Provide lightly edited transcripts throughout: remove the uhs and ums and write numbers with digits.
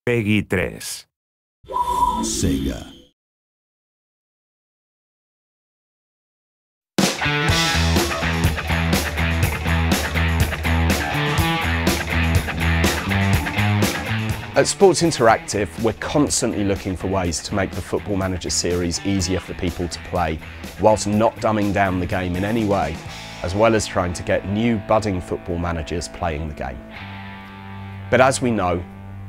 Peggy 3. Sega. At Sports Interactive, we're constantly looking for ways to make the Football Manager series easier for people to play, whilst not dumbing down the game in any way, as well as trying to get new budding football managers playing the game. But as we know,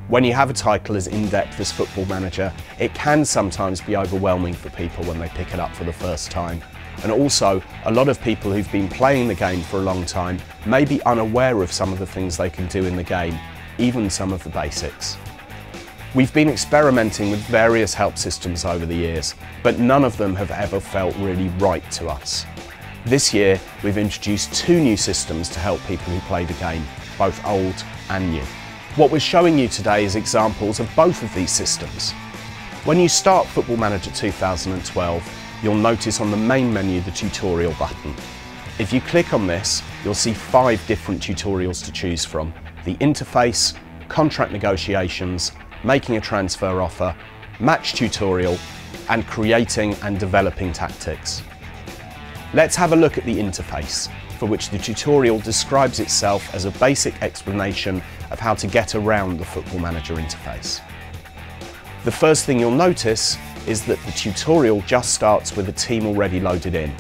when you have a title as in-depth as Football Manager, it can sometimes be overwhelming for people when they pick it up for the first time. And also, a lot of people who've been playing the game for a long time may be unaware of some of the things they can do in the game, even some of the basics. We've been experimenting with various help systems over the years, but none of them have ever felt really right to us. This year, we've introduced 2 new systems to help people who play the game, both old and new. What we're showing you today is examples of both of these systems. When you start Football Manager 2012, you'll notice on the main menu the tutorial button. If you click on this, you'll see 5 different tutorials to choose from: the interface, contract negotiations, making a transfer offer, match tutorial, and creating and developing tactics. Let's have a look at the interface, for which the tutorial describes itself as a basic explanation of how to get around the Football Manager interface. The first thing you'll notice is that the tutorial just starts with a team already loaded in.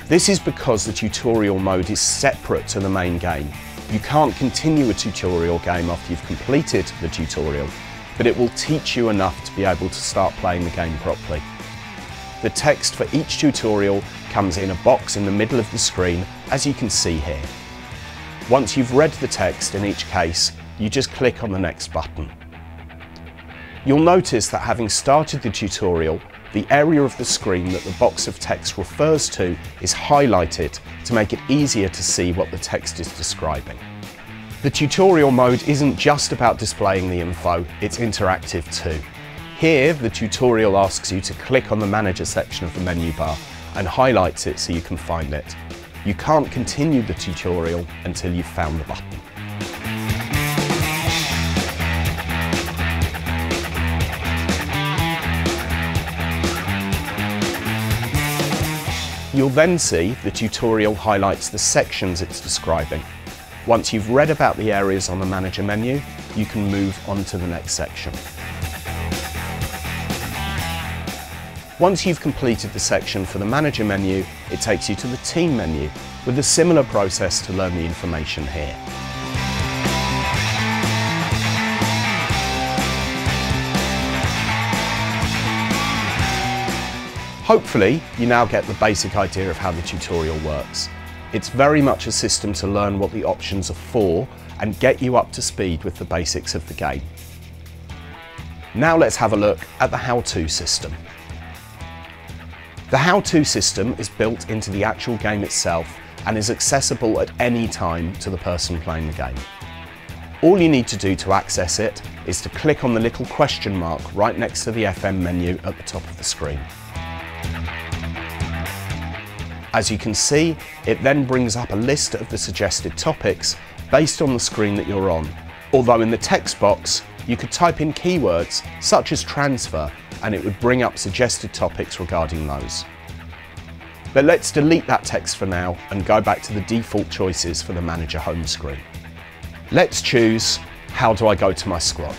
This is because the tutorial mode is separate to the main game. You can't continue a tutorial game after you've completed the tutorial, but it will teach you enough to be able to start playing the game properly. The text for each tutorial comes in a box in the middle of the screen, as you can see here. Once you've read the text in each case, you just click on the next button. You'll notice that having started the tutorial, the area of the screen that the box of text refers to is highlighted to make it easier to see what the text is describing. The tutorial mode isn't just about displaying the info, it's interactive too. Here, the tutorial asks you to click on the Manager section of the menu bar and highlights it so you can find it. You can't continue the tutorial until you've found the button. You'll then see the tutorial highlights the sections it's describing. Once you've read about the areas on the Manager menu, you can move on to the next section. Once you've completed the section for the Manager menu, it takes you to the Team menu, with a similar process to learn the information here. Hopefully, you now get the basic idea of how the tutorial works. It's very much a system to learn what the options are for and get you up to speed with the basics of the game. Now let's have a look at the how-to system. The how-to system is built into the actual game itself and is accessible at any time to the person playing the game. All you need to do to access it is to click on the little question mark right next to the FM menu at the top of the screen. As you can see, it then brings up a list of the suggested topics based on the screen that you're on. Although in the text box, you could type in keywords such as transfer and it would bring up suggested topics regarding those. But let's delete that text for now and go back to the default choices for the Manager home screen. Let's choose, how do I go to my squad?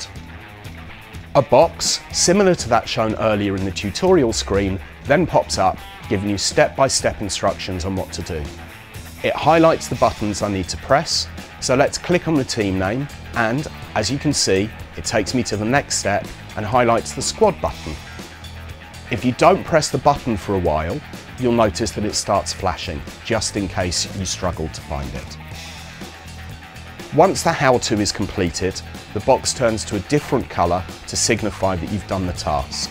A box, similar to that shown earlier in the tutorial screen, then pops up, giving you step-by-step instructions on what to do. It highlights the buttons I need to press, so let's click on the team name and, as you can see, it takes me to the next step and highlights the squad button. If you don't press the button for a while, you'll notice that it starts flashing, just in case you struggled to find it. Once the how-to is completed, the box turns to a different colour to signify that you've done the task.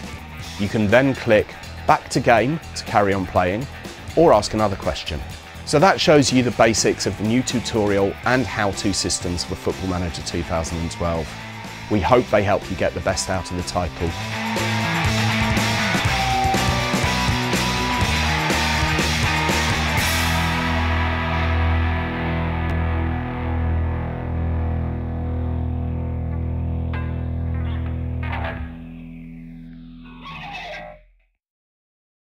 You can then click back to game to carry on playing, or ask another question. So that shows you the basics of the new tutorial and how-to systems for Football Manager 2012. We hope they help you get the best out of the title.